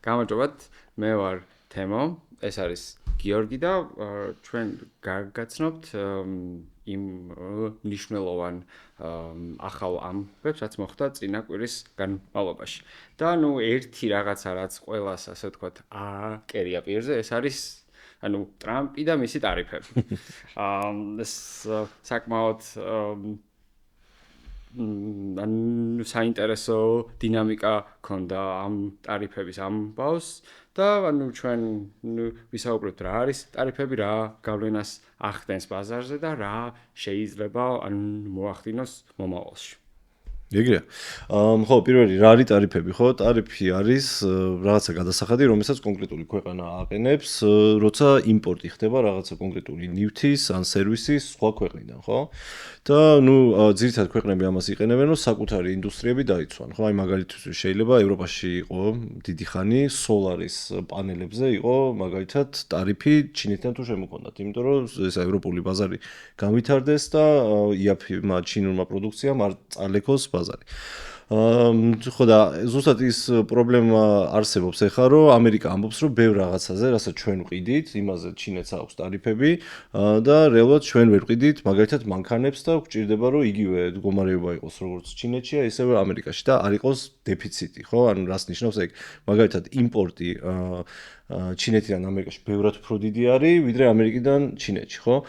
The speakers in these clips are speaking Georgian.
გამარჯობათ, მე ვარ თემო, ეს არის გიორგი და ჩვენ გაგაცნობთ იმ მნიშვნელოვან ახალ ამბებს, რაც მოხდა წინა კვირის განმავლობაში. და ერთი რაღაცა, რაც ყველას, ასე ვთქვათ, აკერია პირზე, ეს არის ტრამპი და მისი ტარიფები. ეს საკმაოდ საინტერესო დინამიკა ქონდა ამ ტარიფების ამბავს და ჩვენ ვისაუბრებთ რა არის ტარიფები, რა გავლენას ახდენს ბაზარზე და რა შეიძლება მოახდინოს მომავალში. ეგრეა. ხო, პირველი რა არის ტარიფები, ხო? ტარიფი არის რაღაცა გადასახადი, რომელსაც კონკრეტული ქვეყანა აყენებს, როცა იმპორტი ხდება რაღაცა კონკრეტული ნივთის ან სერვისის სხვა ქვეყნიდან, ხო? და ძირითადად ქვეყნები ამას იყენებენ, რომ საკუთარი ინდუსტრიები დაიცვან, ხო? აი მაგალითად შეიძლება ევროპაში იყო დიდი ხანი სოლარის პანელებზე იყო მაგალითად ტარიფი ჩინეთთან თუ შემოქონდათ, იმიტომ რომ ეს ევროპული ბაზარი განვითარდეს და იაფმა ჩინურმა პროდუქციამ არ წალეკოს ბაზარი. ხო და ზუსტად ის პრობლემა არსებობს ახლა, რომ ამერიკა ამბობს, რომ ბევრ რაღაცაზე, რასაც ჩვენ ვყიდით, იმაზე ჩინეთს აქვს ტარიფები და რეალურად ჩვენ ვერ ვყიდით, მაგალითად მანქანებს და გვჭირდება, რომ იგივე მდგომარეობა იყოს, როგორც ჩინეთშია, ისევე ამერიკაში და არ იყოს დეფიციტი, ხო? ანუ რას ნიშნავს ეგ? მაგალითად იმპორტი ჩინეთიდან ამერიკაში ბევრად უფრო დიდი არის, ვიდრე ამერიკიდან ჩინეთში, ხო?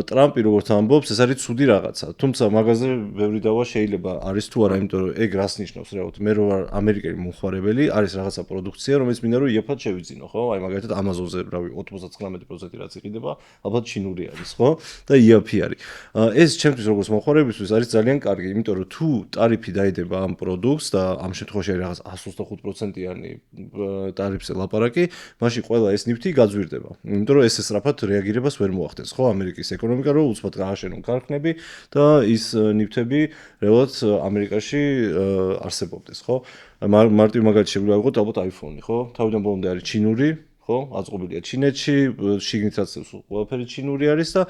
ტრამპი როგორც ამბობს, ეს არის ცუდი რაღაცა. თუმცა მაგაზე ბევრი დავა შეიძლება არის თუ არა, იმიტომ რომ ეგ რას ნიშნავს რეალურად? მე რო ვარ ამერიკელი მომხმარებელი, არის რაღაცა პროდუქცია, რომელიც მინდა რომ იაფად შევიძინო, ხო? აი მაგალითად Amazon-ზე, რავი, 99% რაც იყიდება, ალბათ ჩინური არის, ხო? და იაფი არის. ეს ჩემთვის როგორც მომხმარებისთვის არის ძალიან კარგი, იმიტომ რომ თუ ტარიფი დაიდება ამ პროდუქტს და ამ შემთხვევაში არის რაღაც 125%-იანი ტარიფზე ლაპარაკი, მაშინ ყველა ეს ნივთი გაძვირდება. იმიტომ რომ ეს სწრაფად რეაგირებას ვერ მოახდენს, ხო, ამერიკის ეკონომიკა, რომ უცბად გააშენონ ქარხნები და ის ნივთები რეალურად ამერიკაში არსებობდეს, ხო? მარტივ მაგალითად შეგვიძლია ვიღოთ ალბათ iPhone-ი, ხო? თავიდან ბოლომდე არის ჩინური, ხო? აწყობილია ჩინეთში, შიგნით რაც ყველაფერი ჩინური არის და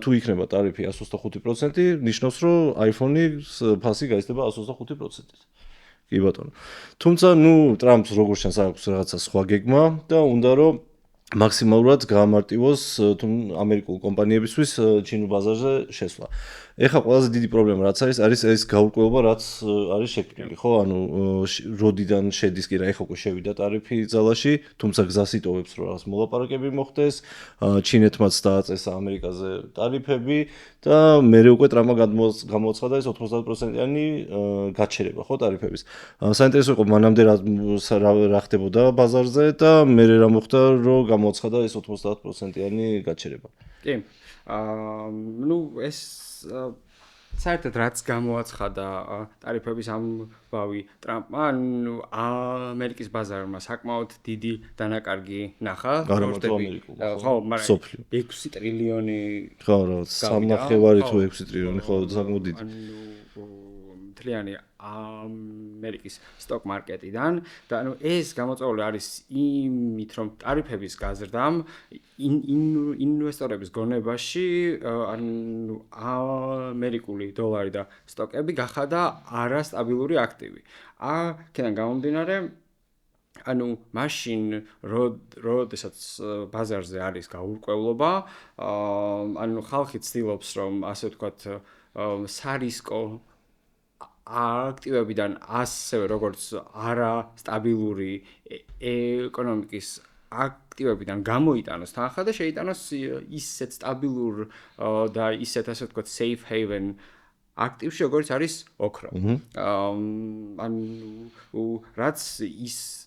თუ იქნება ტარიფი 125%, ნიშნავს რომ iPhone-ის ფასი გაიზრდება 125%-ით. კი ბატონო. თუმცა, ტრამპს როგორც ჩანს აქვს რაღაცა სხვა გეგმა და უნდა რომ მაქსიმალურად გაამარტივოს ამერიკულ კომპანიებისთვის ჩინურ ბაზარზე შესვლა. ეხლა ყველაზე დიდი პრობლემა რაც არის ეს გაურკვევება რაც არის შექმნილი, ხო? ანუ როდიდან შედის კი რა ეხლა უკვე შევიდა ტარიფი ძალაში, თუმცა გზას იტოვებს რომ რაღაც მოლაპარაკები მოხდეს, ჩინეთმაც დააწესა ამერიკაზე ტარიფები და მერე უკვე ტრამპმა გამოაცხადა ეს 90%-იანი გაჩერება, ხო, ტარიფების. საინტერესო იყო მანამდე რა ხდებოდა ბაზარზე და მერე რა მოხდა რომ გამოაცხადა ეს 90%-იანი გაჩერება. კი. ეს საერთოდ რაც გამოაცხადა ტარიფების ამბავი ტრამპმა, ამერიკის ბაზარმა საკმაოდ დიდი დანაკარგი ნახა. ხო, მაგრამ 6 ტრილიონი ხო, რა, 3.5 თუ 6 ტრილიონი, ხო, საკმაოდ დიდი. მთლიანი ამერიკის სტოკ მარკეტიდან და ეს გამოწვეული არის იმით, რომ ტარიფების გაზრდამ ინვესტორების გონებაში ამერიკული დოლარი და სტოკები გახადა არასტაბილური აქტივი. აქედან გამომდინარე, მაშინ როდესაც ბაზარზე არის გაურკვევლობა, ხალხი ცდილობს, რომ ასე ვთქვათ, სარისკო აქტივებიდან ასევე როგორც არასტაბილური ეკონომიკის აქტივებიდან გამოიტანოს თანხა და შეიტანოს ისეთ სტაბილურ და ისეთ ასე ვთქვათ safe haven აქტივში როგორც არის ოქრო. რაც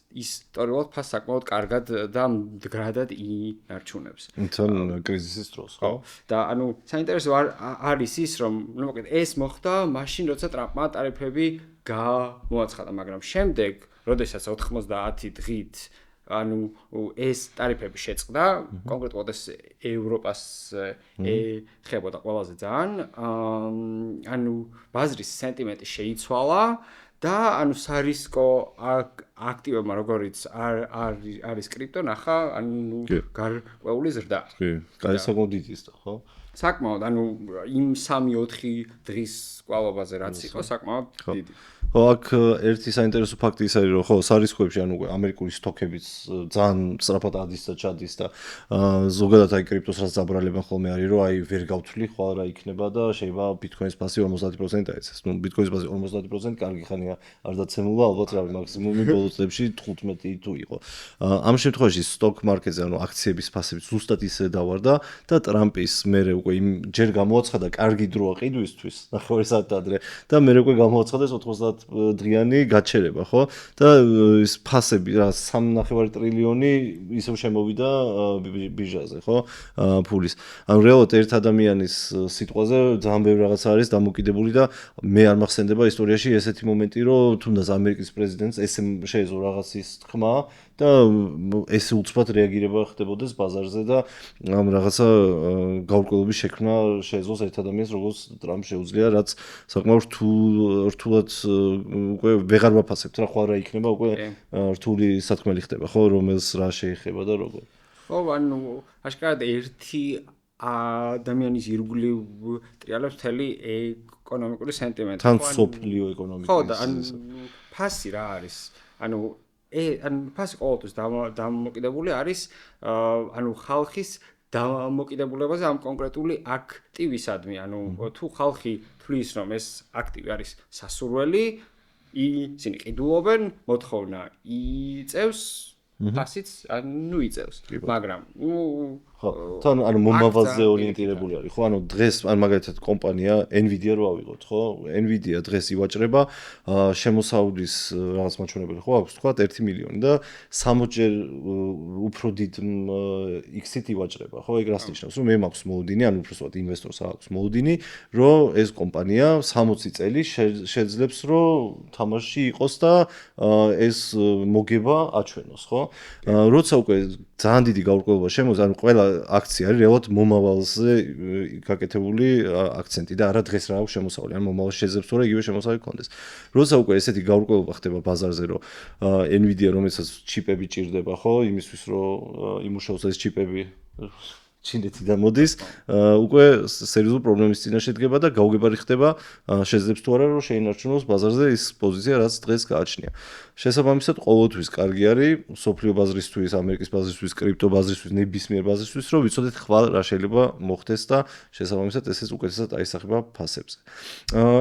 ისტორიულად ფასს საკმაოდ კარგად და მდგრადად ინარჩუნებს. თან კრიზისის დროს, ხო? და საინტერესო არის ის, რომ მოკლედ ეს მოხდა მაშინ, როცა ტრამპმა ტარიფები გამოაცხადა, მაგრამ შემდეგ, როდესაც 90 დღით ეს ტარიფები შეწყდა, კონკრეტულად ეს ევროპას ეხებოდა ყველაზე ძალიან, ბაზრის სენტიმენტი შეიცვალა და სარისკო აქტივებმა როგორც არის კრიპტო ნახა გარკვეული ზრდა. კი, კაი საკმაოდ დიდი ის და ხო? საკმაოდ, ანუ იმ 3-4 დღის კვალობაზე რაც იყო, საკმაოდ დიდი. ხო, აქ ერთი საინტერესო ფაქტი ის არის, რომ ხო, სარისკოებში ანუ ამერიკული სტოკებიც ძალიან სწრაფად ადის და ჩადის და ზოგადად აი კრიპტოს რაც დაბრალებენ ხოლმე არის, რომ აი ვერ გავთვლი ხვალ რა იქნება და შეიძლება ბიტკოინის ფასი 50% აიცეს. ნუ ბიტკოინის ფასი 50% კარგი ხანია არ დაცემულა, ალბათ რა მაქსიმუმი ბოლო წლებში 15 თუ იყო. ამ შემთხვევაში სტოკ მარკეტზე ანუ აქციების ფასები ზუსტად ისე დავარდა და ტრამპის მერე უკვე იმ ჯერ გამოაცხადა კარგი დროა ყიდვისთვის, ნახევარი საათი ადრე და მერე უკვე გამოაცხადეს 90 დღიანი გაჩერება, ხო? და ის ფასები რა 3.5 ტრილიონი ისევ შემოვიდა ბირჟაზე, ხო? ფულის. ანუ რეალურად ერთ ადამიანის სიტყვაზე ძალიან ბევრი რაღაც არის დამოკიდებული და მე არ მახსენდება ისტორიაში ესეთი მომენტი, რომ თუნდაც ამერიკის პრეზიდენტს ესე შეეძლო რაღაცის თქმა და ესე უცბად რეაგირება ხდებოდეს ბაზარზე და ამ რაღაცა გაურკვევლობის შექმნა შეეძლოს ერთ ადამიანს, როგორც ტრამპ შეუძლია, რაც საკმაოდ რთულად უკვე ვეღარ ვაფასებთ რა ხვალ რა იქნება, უკვე რთული სათქმელი ხდება, ხო, რომელს რა შეეხება და როგორ. ხო, ანუ აშკარად ერთი ადამიანის ირგვლივ ტრიალებს მთელი ეკონომიკური სენტიმენტი. თან სოფლიო ეკონომიკის. ხო, და ანუ ფასი რა არის? ანუ ფასი ყოველთვის დამოკიდებული არის ანუ ხალხის დამოკიდებულებაზე ამ კონკრეტული აქტივისადმი. ანუ თუ ხალხი თვლის, რომ ეს აქტივი არის სასურველი, ისინი ყიდულობენ, მოთხოვნა იწევს, ფასიც ანუ იწევს. მაგრამ ხო, თან ანუ მომავალზე ორიენტირებული არის, ხო? ანუ დღეს ან მაგალითად კომპანია Nvidia რო ავიღოთ, ხო? Nvidia დღეს ივაჭრება შემოსავლის რაღაც მაჩვენებელი, ხო, აქვს თქვა 1 მილიონი და 60-ჯერ უფრო დიდ X-ით ივაჭრება, ხო? ეგ რას ნიშნავს, რომ მე მაქვს მოლოდინი, ანუ უბრალოდ ინვესტორს აქვს მოლოდინი, რომ ეს კომპანია 60 წელი შეძლებს, რომ თამაში იყოს და ეს მოგება აჩვენოს, ხო? როცა უკვე ძალიან დიდი გაურკვევება შემოდის, ანუ ყველა აქცია არის რეალურად მომავალზე გაკეთებული აქცენტი და არა დღეს რა აქვს შემოსავალი, ან მომავალში შეძლებს თორე იგივე შემოსავალი გქონდეს. როცა უკვე ესეთი გაურკვევება ხდება ბაზარზე, რომ Nvidia რომელსაც ჩიპები ჭირდება, ხო, იმისთვის რომ იმუშაოს ეს ჩიპები ჩინეთიდან მოდის, უკვე სერიოზულ პრობლემის წინაშე დგება და გაუგებარი ხდება, შეძლებს თუ არა რომ შეინარჩუნოს ბაზარზე ის პოზიცია, რაც დღეს გააჩნია. შესაბამისად, ყოველთვის კარგი არის სოფლიო ბაზრისთვის, ამერიკის ბაზრისთვის, კრიპტო ბაზრისთვის, ნებისმიერ ბაზრისთვის, რომ ვიცოდეთ ხვალ რა შეიძლება მოხდეს და შესაბამისად ესეც უკეთესად აისახება ფასებზე.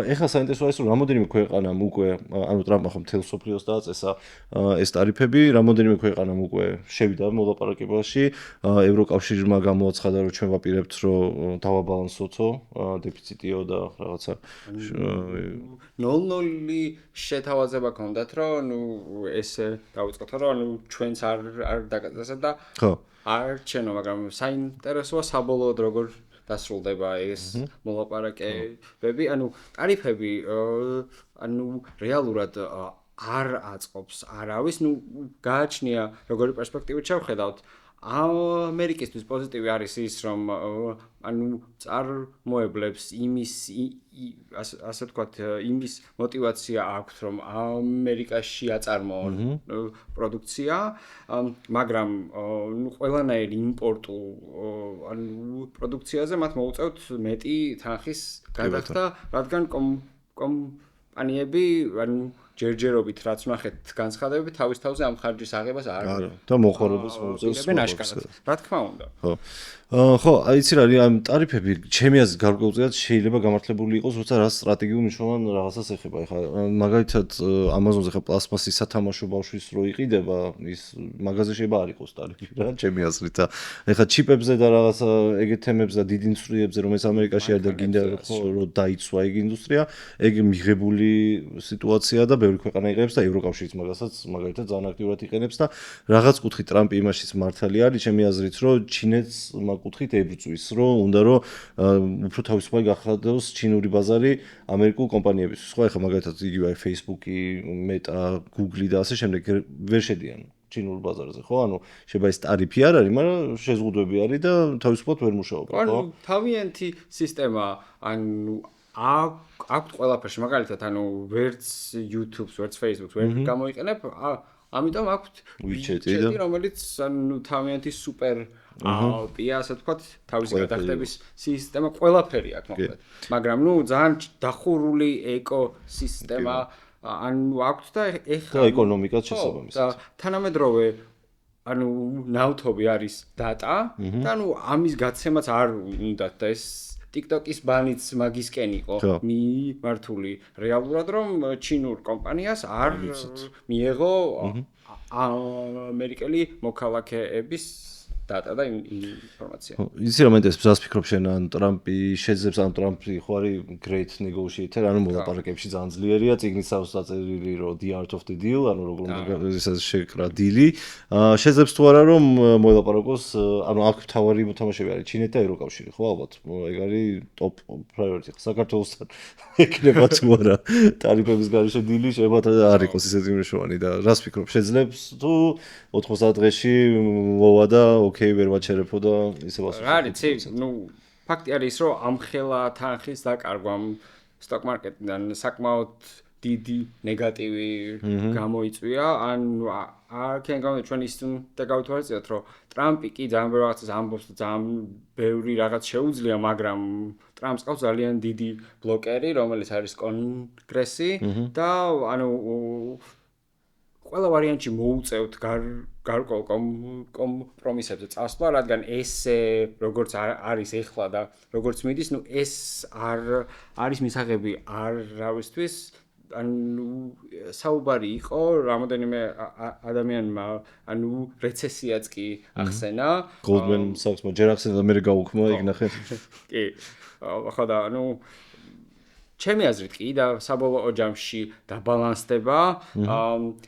ეხლა საინტერესოა ის, რომ რამოდენიმე ქვეყანამ უკვე, ანუ ტრამპმა ხომ მთელ სოფლიოს დააწესა ეს ტარიფები, რამოდენიმე ქვეყანამ უკვე შევიდა მოლაპარაკებაში, ევროკავშირმა გამოაცხადა, რომ ჩვენ ვაპირებთ, რომ დავაბალანსოთო დეფიციტიო და რაღაცა 0-0 შეთავაზება ქონდათ, რომ ნუ ესე დავიწყოთ, რომ ანუ ჩვენც არ დაგაწესებთ და ხო. არ ჩენო, მაგრამ საინტერესოა საბოლოოდ როგორ დასრულდება ეს მოლაპარაკებები, ანუ ტარიფები ანუ რეალურად არ აწყობს არავის, ნუ გააჩნია როგორი პერსპექტივით შევხედავთ. ამერიკისთვის პოზიტივი არის ის, რომ ანუ წარმოებლებს იმის ასე ვთქვათ, იმის мотиваცია აქვს, რომ ამერიკაში აწარმოონ პროდუქცია, მაგრამ ნუ ყველანაირი იმპორტულ ანუ პროდუქციაზე მათ მოუწევთ მეტი თანხის გადახდა, რადგან კომპანიები ანუ ჯერჯერობით რაც ვნახეთ განცხადებები თავის თავზე ამ ხარჯის აღებას არ და მოხმარებას მოუწევს სპორტს. რა თქმა უნდა. ხო, იცი რა არის ამ ტარიფები ჩემი აზრით გარკვეულწილად შეიძლება გამართლებული იყოს, როცა რა სტრატეგიულ მნიშვნელოვან რაღაცას ეხება. ეხლა მაგალითად Amazon-ზე ხა პლასმასის სათამაშო ბავშვის რო იყიდება, ის მაღაზიაში შეიძლება არ იყოს ტარიფი რა, ჩემი აზრით. ეხლა ჩიპებზე და რაღაცა ეგეთ თემებზე და დიდ ინდუსტრიებზე, რომელიც ამერიკაში არის და გინდა რომ დაიცვა ეგ ინდუსტრია, ეგ მიღებული სიტუაცია და ბევრი ქვეყანა იყენებს და ევროკავშირიც მაგასაც მაგალითად ძალიან აქტიურად იყენებს და რაღაც კუთხით ტრამპი იმაშიც მართალი არის, ჩემი აზრით, რომ ჩინეთს კუთხით ებრძვის, რომ უნდა რომ უფრო თავისუფალი გახადოს ჩინური ბაზარი ამერიკულ კომპანიებისთვის. ხო, ეხლა მაგალითად იგივე Facebook-ი, Meta, Google-ი და ასე შემდეგ ვერ შედიან ჩინურ ბაზარზე, ხო? ანუ შეიძლება ეს ტარიფი არ არის, მაგრამ შეზღუდვები არის და თავისუფლად ვერ მუშაობენ, ხო? ანუ თავიანთი სისტემა, ანუ აქვთ ყველაფერში, მაგალითად, ანუ ვერც YouTube-ს, ვერც Facebook-ს ვერ გამოიყენებ, ამიტომ აქვთ WeChat-ი, რომელიც ანუ თავიანთი სუპერ პია, ასე ვთქვათ, თავისი გადახდების სისტემა ყველაფერი აქვს მოკლედ. მაგრამ ძალიან დახურული ეკოსისტემა ანუ აქვთ და ეხლა ეკონომიკაც შესაბამისად. და თანამედროვე ანუ ნავთობი არის data და ანუ ამის გაცემაც არ უნდათ და ეს TikTok-ის ბანიც მაგისკენ იყო მიმართული რეალურად რომ ჩინურ კომპანიას არ მიეღო ამერიკელი მოქალაქეების data და ინფორმაცია. იცი რა მენდეს ბზას ფიქრობ შენ ან ტრამპი შეძებს ან ტრამპი ხო არის great negotiator ანუ მოლაპარაკებებში ძალიან ძლიერია წიგნიც აქვს დაწერილი რომ the art of the deal ანუ როგორ უნდა ისე შეკრა დილი შეძებს თუ არა რომ მოლაპარაკოს ანუ აქ თავარი მოთამაშეები არის ჩინეთი და ევროკავშირი ხო ალბათ ეგ არის top priority საქართველოსთან ეკნება თუ არა ტარიფების გარეშე დილი შეიძლება არ იყოს ისეთი მნიშვნელოვანი და რას ფიქრობ შეძლებს თუ 90 დღეში მოვა და ოკეი ვერ ვაჩერებო და ისე ვასწავლო. რა არის, ფაქტი არის რომ ამ ხელა თანხის დაკარგვამ stock market-დან საკმაოდ დიდი ნეგატივი გამოიწვია. ანუ აქენ გამო ჩვენ ის და გავთვალისწინოთ რომ ტრამპი კი ძალიან ბევრ რაღაცას ამბობს და ძალიან ბევრი რაღაც შეუძლია, მაგრამ ტრამპს ყავს ძალიან დიდი ბლოკერი, რომელიც არის კონგრესი და ანუ ყველა ვარიანტში მოუწევთ გარკვეულ კომპრომისებზე წასვლა, რადგან ეს როგორც არის ეხლა და როგორც მიდის, ეს არ არის მისაღები არავისთვის. ანუ საუბარი იყო რამოდენიმე ადამიანმა, ანუ რეცესიაც კი ახსენა. Goldman Sachs-მა ჯერ ახსენა და მე გავუქმო იქ ნახე. კი. ხო და ანუ ჩემი აზრით კი და საბოლოო ჯამში დაბალანსდება,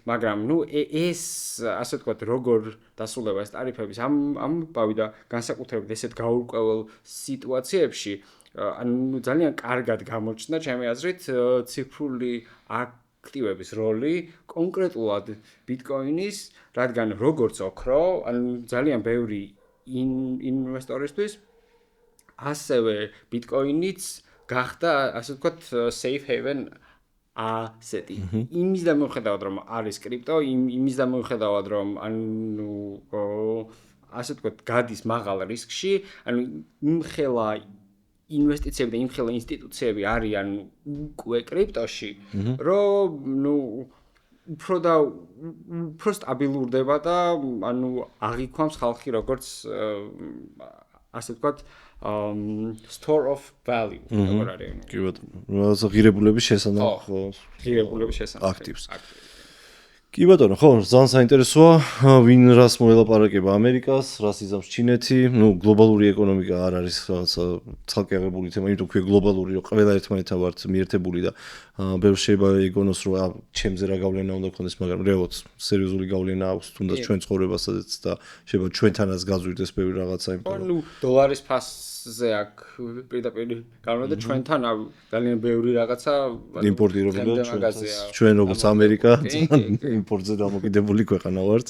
მაგრამ ეს ასე ვთქვათ, როგორ დასრულდება ეს ტარიფების ამ პავი და განსაკუთრებით ესეთ გაურკვეველ სიტუაციებში, ანუ ძალიან კარგად გამოჩნდა ჩემი აზრით ციფრული აქტივების როლი კონკრეტულად ბიტკოინის, რადგან როგორც ოქრო, ანუ ძალიან ბევრი ინვესტორისთვის ასევე ბიტკოინიც გახდა ასე ვთქვათ safe haven ასეთი. იმის და მიუხედავად რომ არის კრიპტო, იმის და მიუხედავად რომ ანუ ასე ვთქვათ გადის მაღალ რისკში, ანუ იმხელა ინვესტიციები და იმხელა ინსტიტუციები არიან უკვე კრიპტოში, რომ უფრო სტაბილურდება და ანუ აღიქვამს ხალხი როგორც ასე ვთქვათ store of value როგორ არის კი ბატონო რაღაცა ღირებულების შესანახ ხო ღირებულების შესანახ აქტივს კი ბატონო ხო ძალიან საინტერესოა ვინ რას მოელაპარაკება ამერიკას რას იზამს ჩინეთი გლობალური ეკონომიკა არ არის რაღაცა ცალკე აღებული თემა იმიტომ ქვია გლობალური რომ ყველა ერთმანეთთან ვართ მიერთებული და ბევრს შეიძლება ეგონოს რომ ჩემზე რა გავლენა უნდა გქონდეს მაგრამ რეალურად სერიოზული გავლენა აქვს თუნდაც ჩვენ ცხოვრებასაც და შეიძლება ჩვენთანაც გაზვირდეს ბევრი რაღაცა იმიტომ რომ დოლარის ფასზე აქ პირდაპირ გავლენა და ჩვენთან ძალიან ბევრი რაღაცა იმპორტირებულია ჩვენ როგორც ამერიკა იმპორტზე დამოკიდებული ქვეყანა ვართ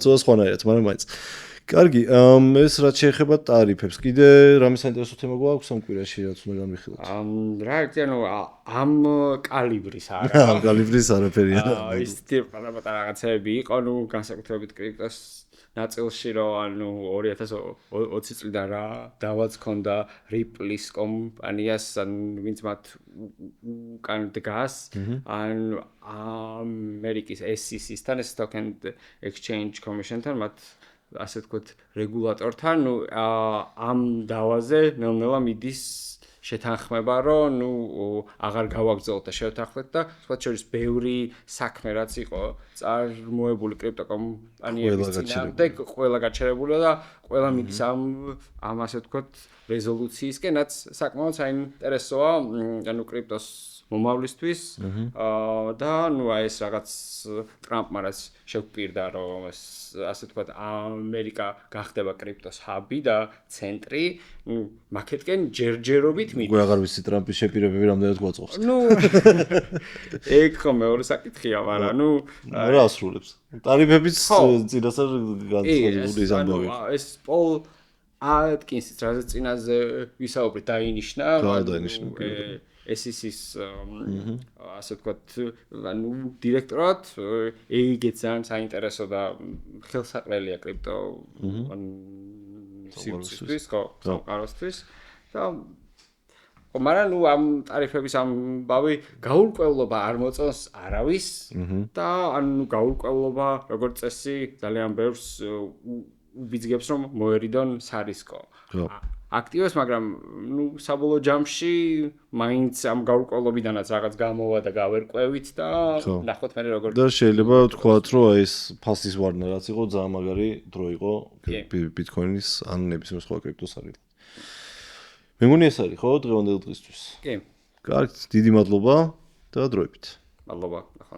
ცოტა სხვანაირად მაგრამ მაინც კარგი ეს რაც შეეხება ტარიფებს კიდე რამე საინტერესო თემა გვაქვს ამ კვირაში რაც უნდა განვიხილოთ რა ერთი ანუ ამ კალიბრის არა ამ კალიბრის არაფერია ის ტიპა რაღაცები იყო განსაკუთრებით კრიპტოს ნაწილში რომ ანუ 2020 წლიდან რა დავაც ქონდა Ripple-ის კომპანიას ვინც მათ უკან დგას ანუ ამერიკის SEC-სთან Stock and Exchange Commission-თან მათ ასე ვთქვათ რეგულატორთან ამ დავაზე ნელ-ნელა მიდის შეთანხმება რომ აღარ გავაგრძელოთ და შევთანხმდეთ და სხვა შორის ბევრი საქმე რაც იყო წარმოებული კრიპტოკომპანიების წინააღმდეგ ყველა გაჩერებულია და ყველა მიდის ამ ასე ვთქვათ რეზოლუციისკენაც საკმაოდ საინტერესოა ანუ კრიპტოს მომავლისთვის და ეს რაღაც ტრამპმა რაც შეგვპირდა რომ ასე ვთქვათ ამერიკა გახდება კრიპტოს ჰაბი და ცენტრი მაკეტკენ ჯერჯერობით მიდის. უკვე აღარ ვიცი ტრამპის შეპირებები რამდენად გვაწყობს. ეგ ხო მეორე საკითხია, მაგრამ რა ასრულებს. ტარიფების წინასწარ განცხადებული ის ამბავი. ეს პოლ ატკინსის რაზეც წინაზე ვისაუბრეთ დაინიშნა. SEC-ის ასე ვთქვათ, ანუ დირექტორად ეგეც ძალიან საინტერესო და ხელსაყრელია კრიპტო სივრცისთვის, ხო, სამყაროსთვის და მაგრამ ამ ტარიფების ამბავი გაურკვევლობა არ მოწონს არავის და ანუ გაურკვევლობა როგორც წესი ძალიან ბევრს უბიძგებს რომ მოერიდონ სარისკო. აქტივებს, მაგრამ საბოლოო ჯამში მაინც ამ გაურკვევლობიდანაც რაღაც გამოვა და გავერკვევით და ნახოთ მე როგორ და შეიძლება ვთქვათ, რომ აი ეს ფასის ვარნა რაც იყო ძალიან მაგარი დრო იყო ბიტკოინის ან ნებისმიერ სხვა კრიპტოს სარიდლად. მე მგონი ეს არის ხო დღევანდელ დღისთვის. კი. კარგი, დიდი მადლობა და დროებით. მადლობა, ახლა